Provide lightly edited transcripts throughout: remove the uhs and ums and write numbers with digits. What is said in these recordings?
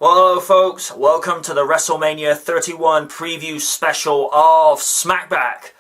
Well, hello folks, welcome to the WrestleMania 31 preview special of SmackBack.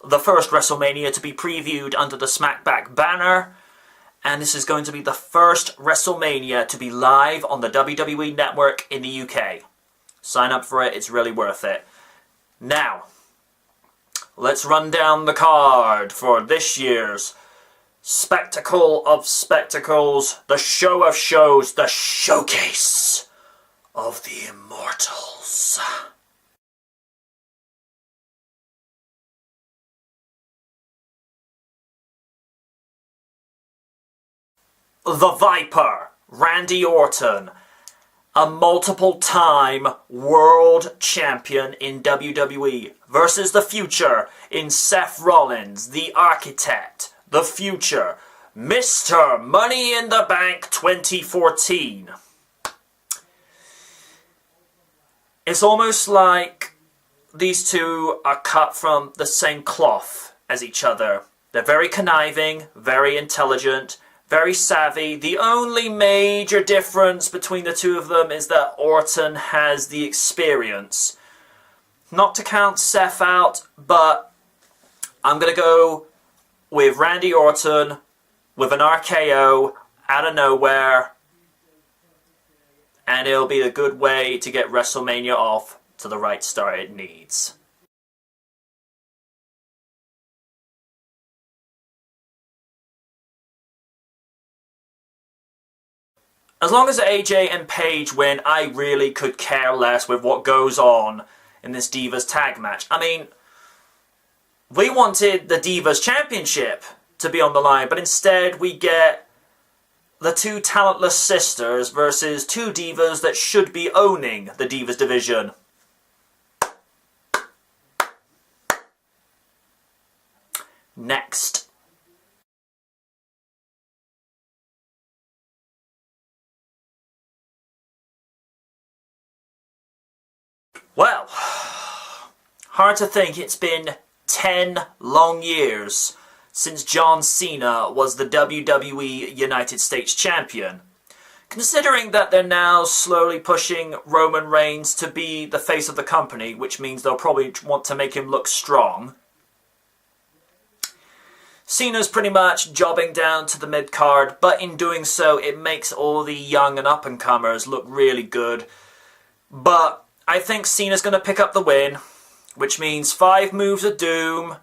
The first WrestleMania to be previewed under the SmackBack banner. And this is going to be the first WrestleMania to be live on the WWE Network in the UK. Sign up for it, it's really worth it. Now, let's run down the card for this year's Spectacle of Spectacles, the Show of Shows, the Showcase of the Immortals. The Viper, Randy Orton, a multiple-time world champion in WWE, versus the future in Seth Rollins, the Architect, the future, Mr. Money in the Bank 2014. It's almost like these two are cut from the same cloth as each other. They're very conniving, very intelligent, very savvy. The only major difference between the two of them is that Orton has the experience. Not to count Seth out, but I'm going to go with Randy Orton with an RKO out of nowhere. And it'll be a good way to get WrestleMania off to the right start it needs. As long as AJ and Paige win, I really could care less with what goes on in this Divas tag match. I mean, we wanted the Divas Championship to be on the line, but instead we get the two talentless sisters versus two divas that should be owning the Divas division. Next. Well, hard to think it's been 10 long years since John Cena was the WWE United States Champion. Considering that they're now slowly pushing Roman Reigns to be the face of the company, which means they'll probably want to make him look strong, Cena's pretty much jobbing down to the mid-card, but in doing so it makes all the young and up-and-comers look really good. But I think Cena's going to pick up the win, which means 5 moves of doom,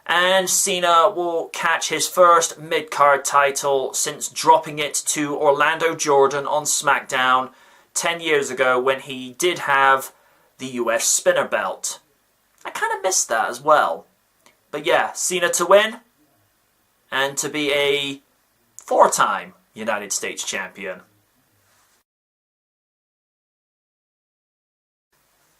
and Cena will catch his first mid-card title since dropping it to Orlando Jordan on SmackDown 10 years ago when he did have the US Spinner Belt. I kind of missed that as well. But yeah, Cena to win, and to be a 4-time United States Champion.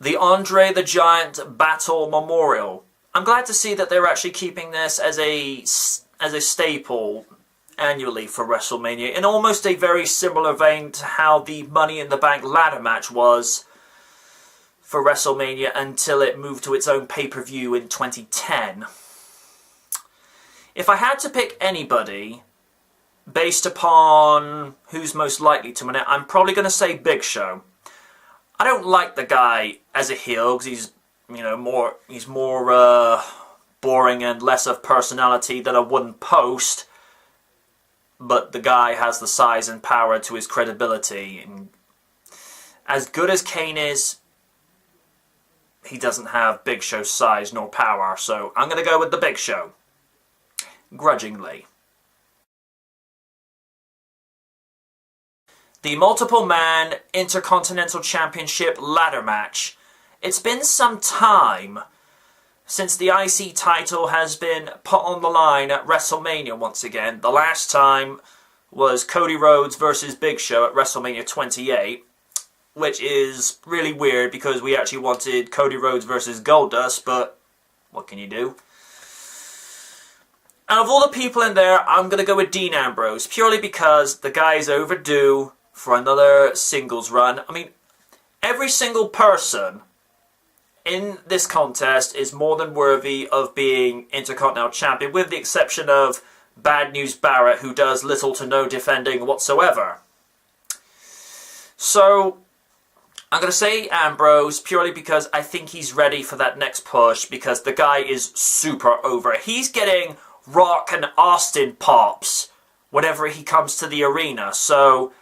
The Andre the Giant Battle Memorial. I'm glad to see that they're actually keeping this as a staple annually for WrestleMania, in almost a very similar vein to how the Money in the Bank ladder match was for WrestleMania until it moved to its own pay-per-view in 2010. If I had to pick anybody based upon who's most likely to win it, I'm probably going to say Big Show. I don't like the guy as a heel because he's more boring and less of personality than a wooden post. But the guy has the size and power to his credibility. And as good as Kane is, he doesn't have Big Show's size nor power. So I'm going to go with the Big Show. Grudgingly. The multiple-man Intercontinental Championship ladder match. It's been some time since the IC title has been put on the line at WrestleMania once again. The last time was Cody Rhodes versus Big Show at WrestleMania 28, which is really weird because we actually wanted Cody Rhodes versus Goldust, but what can you do? Out of all the people in there, I'm going to go with Dean Ambrose, purely because the guy is overdue for another singles run. I mean, every single person in this contest is more than worthy of being Intercontinental Champion, with the exception of Bad News Barrett, who does little to no defending whatsoever. So, I'm going to say Ambrose purely because I think he's ready for that next push, because the guy is super over. He's getting Rock and Austin pops whenever he comes to the arena. So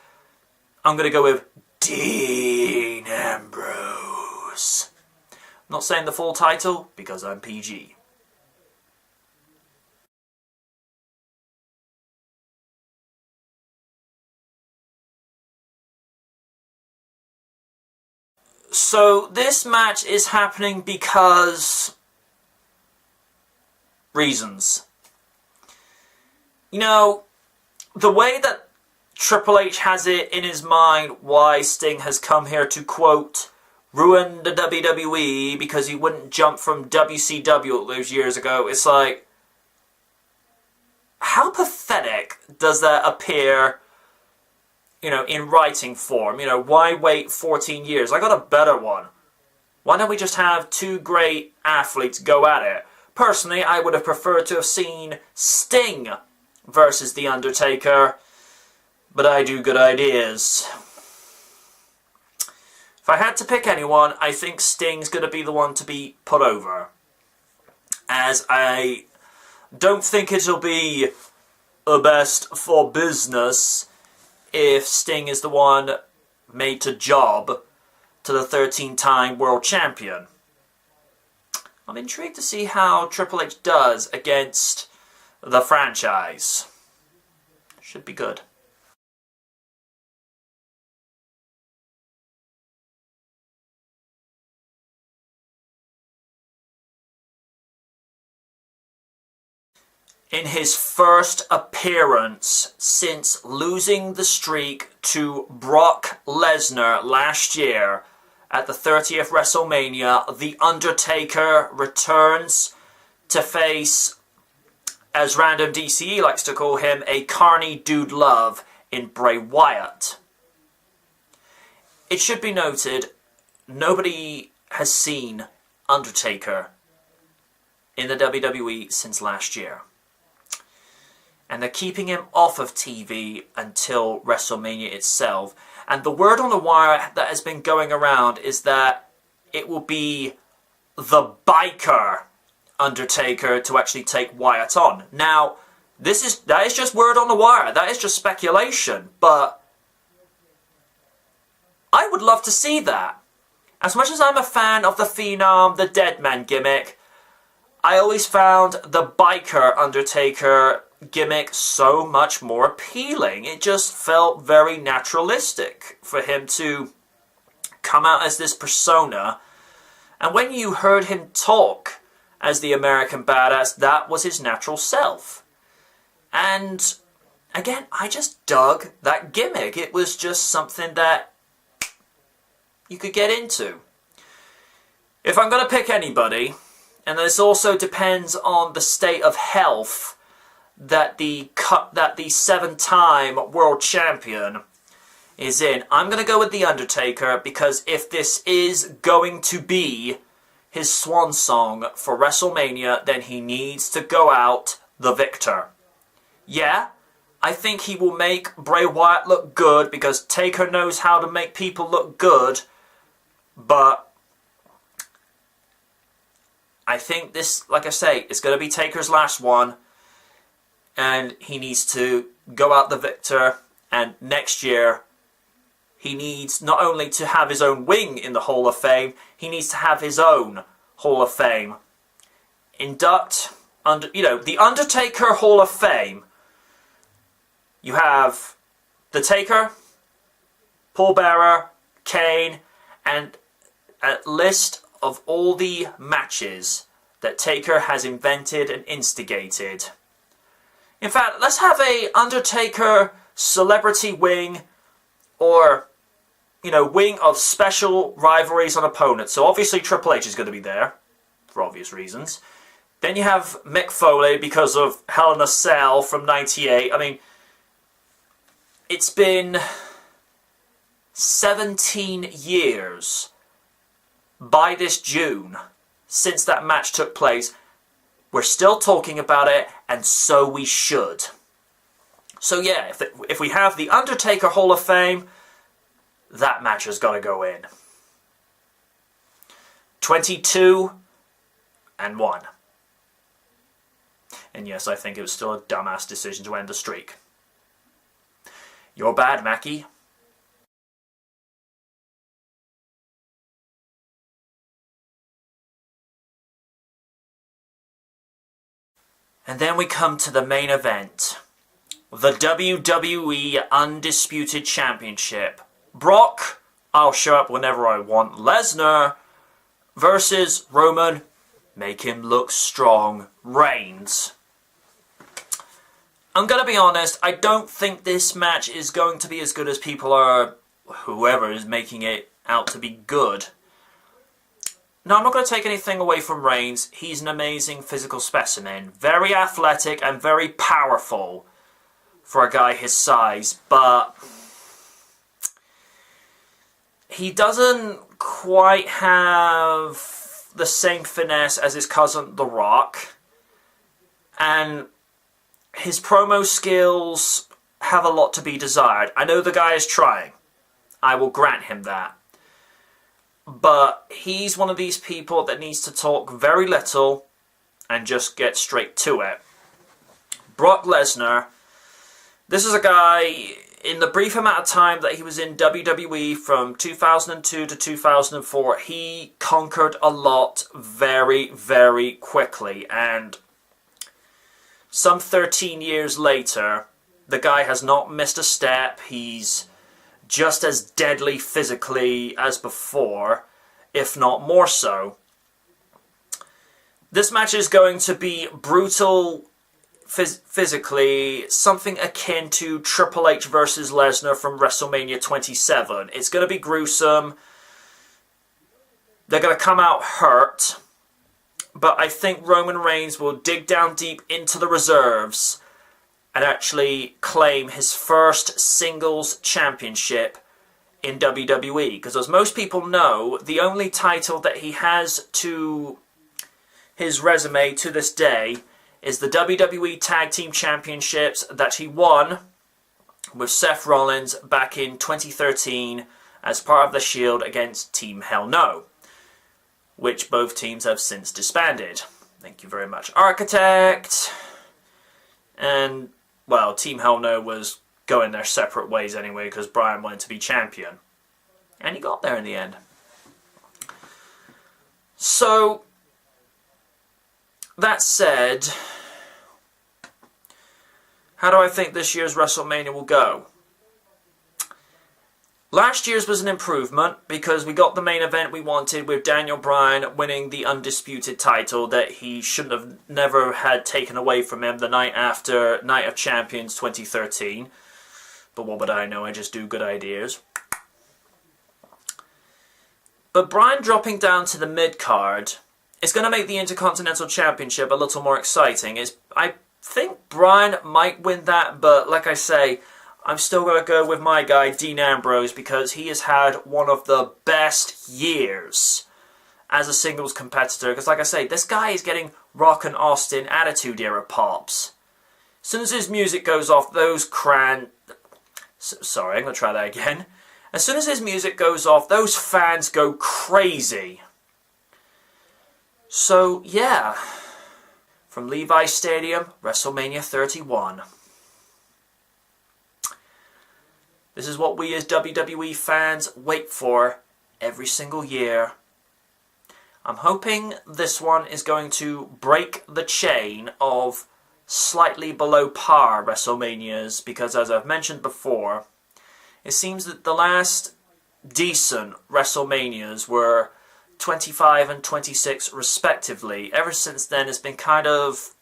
I'm going to go with Dean Ambrose. I'm not saying the full title because I'm PG. So this match is happening because reasons. You know, the way that Triple H has it in his mind why Sting has come here to, quote, ruin the WWE because he wouldn't jump from WCW all those years ago. It's like, how pathetic does that appear, you know, in writing form? You know, why wait 14 years? I got a better one. Why don't we just have two great athletes go at it? Personally, I would have preferred to have seen Sting versus The Undertaker, but I do good ideas. If I had to pick anyone, I think Sting's going to be the one to be put over, as I don't think it'll be the best for business if Sting is the one made to job to the 13-time world champion. I'm intrigued to see how Triple H does against the franchise. Should be good. In his first appearance since losing the streak to Brock Lesnar last year at the 30th WrestleMania, The Undertaker returns to face, as Random DCE likes to call him, a carny dude love in Bray Wyatt. It should be noted, nobody has seen Undertaker in the WWE since last year. And they're keeping him off of TV until WrestleMania itself. And the word on the wire that has been going around is that it will be the biker Undertaker to actually take Wyatt on. Now, that is just word on the wire. That is just speculation. But I would love to see that. As much as I'm a fan of the Phenom, the Deadman gimmick, I always found the biker Undertaker gimmick so much more appealing. It just felt very naturalistic for him to come out as this persona. And when you heard him talk as the American Badass, that was his natural self. And again, I just dug that gimmick. It was just something that you could get into. If I'm going to pick anybody, and this also depends on the state of health that the 7-time world champion is in, I'm going to go with The Undertaker, because if this is going to be his swan song for WrestleMania, then he needs to go out the victor. Yeah, I think he will make Bray Wyatt look good, because Taker knows how to make people look good, but I think this, like I say, is going to be Taker's last one, and he needs to go out the victor, and next year he needs not only to have his own wing in the Hall of Fame, he needs to have his own Hall of Fame. Induct, the Undertaker Hall of Fame. You have The Taker, Paul Bearer, Kane, and a list of all the matches that Taker has invented and instigated. In fact, let's have a Undertaker celebrity wing, or, wing of special rivalries on opponents. So obviously Triple H is going to be there, for obvious reasons. Then you have Mick Foley because of Hell in a Cell from '98. I mean, it's been 17 years by this June since that match took place. We're still talking about it, and so we should. So yeah, if we have the Undertaker Hall of Fame, that match has got to go in. 22-1. And yes, I think it was still a dumbass decision to end the streak. You're bad, Mackie. And then we come to the main event. The WWE Undisputed Championship. Brock, I'll show up whenever I want. Lesnar versus Roman, make him look strong, Reigns. I'm going to be honest, I don't think this match is going to be as good as people are, whoever is making it out to be good. Now, I'm not going to take anything away from Reigns. He's an amazing physical specimen. Very athletic and very powerful for a guy his size. But he doesn't quite have the same finesse as his cousin, The Rock. And his promo skills have a lot to be desired. I know the guy is trying. I will grant him that. But he's one of these people that needs to talk very little and just get straight to it. Brock Lesnar. This is a guy, in the brief amount of time that he was in WWE from 2002 to 2004, he conquered a lot very, very quickly. And some 13 years later, the guy has not missed a step. He's just as deadly physically as before, if not more so. This match is going to be brutal physically, something akin to Triple H versus Lesnar from WrestleMania 27. It's going to be gruesome. They're going to come out hurt. But I think Roman Reigns will dig down deep into the reserves and actually claim his first singles championship in WWE. Because as most people know, the only title that he has to his resume to this day is the WWE Tag Team Championships that he won with Seth Rollins back in 2013 as part of the Shield against Team Hell No, which both teams have since disbanded. Thank you very much, Architect. And, well, Team Hell No was going their separate ways anyway because Bryan wanted to be champion. And he got there in the end. So, that said, how do I think this year's WrestleMania will go? Last year's was an improvement because we got the main event we wanted with Daniel Bryan winning the Undisputed title that he shouldn't have never had taken away from him the night after Night of Champions 2013. But what would I know? I just do good ideas. But Bryan dropping down to the mid-card is going to make the Intercontinental Championship a little more exciting. I think Bryan might win that, but like I say, I'm still going to go with my guy, Dean Ambrose, because he has had one of the best years as a singles competitor. Because like I say, this guy is getting Rock and Austin Attitude Era pops. As soon as his music goes off, Sorry, I'm going to try that again. As soon as his music goes off, those fans go crazy. So, yeah. From Levi Stadium, WrestleMania 31. This is what we as WWE fans wait for every single year. I'm hoping this one is going to break the chain of slightly below par WrestleManias, because as I've mentioned before, it seems that the last decent WrestleManias were 25 and 26 respectively. Ever since then, it's been kind of...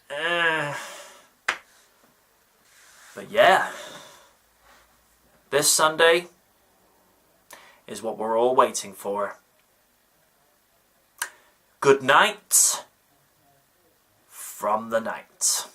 But yeah, this Sunday is what we're all waiting for. Good night from the night.